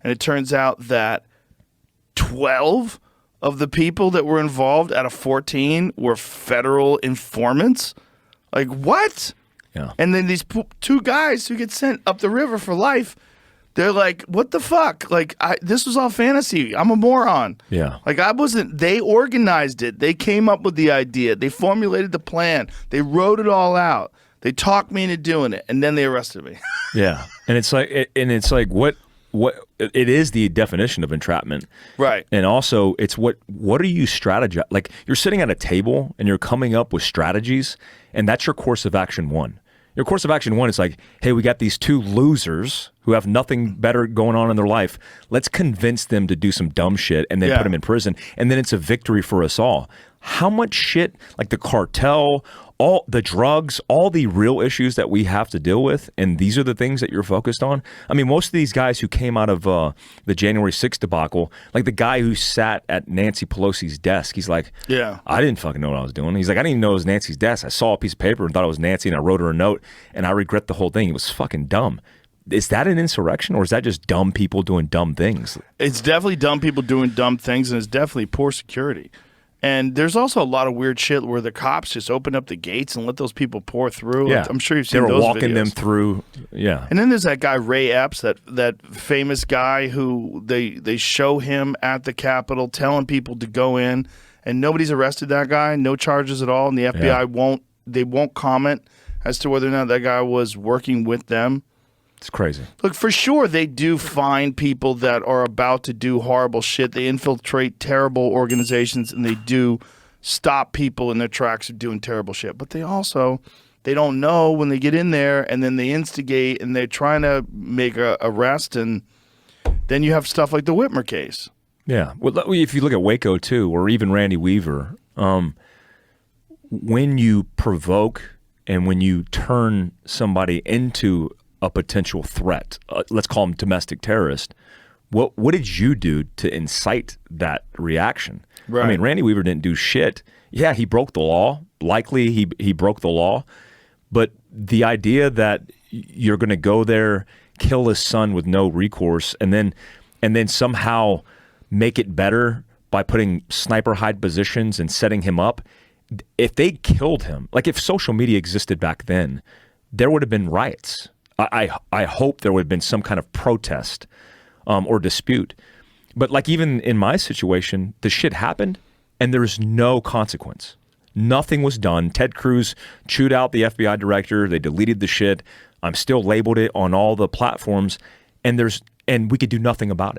and it turns out that 12 of the people that were involved out of 14 were federal informants. Like, what? Yeah. And then these two guys who get sent up the river for life, they're like, what the fuck? Like, this was all fantasy. I'm a moron. Yeah. Like, I wasn't, they organized it. They came up with the idea. They formulated the plan. They wrote it all out. They talked me into doing it, and then they arrested me. Yeah. And it's like, what it is the definition of entrapment. Right. And also it's what are you strategize? Like, you're sitting at a table and you're coming up with strategies, and that's your course of action one. Your course of action one is like, hey, we got these two losers who have nothing better going on in their life. Let's convince them to do some dumb shit and then put them in prison. And then it's a victory for us all. How much shit, like the cartel, all the drugs, all the real issues that we have to deal with, and these are the things that you're focused on? I mean, most of these guys who came out of the January 6th debacle, like the guy who sat at Nancy Pelosi's desk, he's like, I didn't fucking know what I was doing. He's like, I didn't even know it was Nancy's desk. I saw a piece of paper and thought it was Nancy, and I wrote her a note, and I regret the whole thing. It was fucking dumb. Is that an insurrection, or is that just dumb people doing dumb things? It's definitely dumb people doing dumb things, and it's definitely poor security. And there's also a lot of weird shit where the cops just open up the gates and let those people pour through. Yeah. I'm sure you've seen those videos. They were walking them through. Yeah. And then there's that guy, Ray Epps, that famous guy who they show him at the Capitol telling people to go in, and nobody's arrested that guy, no charges at all, and the FBI won't comment as to whether or not that guy was working with them. It's crazy. Look, for sure, they do find people that are about to do horrible shit. They infiltrate terrible organizations, and they do stop people in their tracks of doing terrible shit. But they don't know when they get in there, and then they instigate, and they're trying to make a arrest, and then you have stuff like the Whitmer case. Yeah. Well, if you look at Waco, too, or even Randy Weaver, when you provoke and when you turn somebody into a potential threat, let's call them domestic terrorist, what did you do to incite that reaction? Right. I mean, Randy Weaver didn't do shit. Yeah, he broke the law. Likely he broke the law. But the idea that you're going to go there, kill his son with no recourse, and then somehow make it better by putting sniper hide positions and setting him up, if they killed him, like if social media existed back then, there would have been riots. I hope there would have been some kind of protest or dispute. But like even in my situation, the shit happened and there's no consequence. Nothing was done. Ted Cruz chewed out the FBI director. They deleted the shit. I'm still labeled it on all the platforms, and we could do nothing about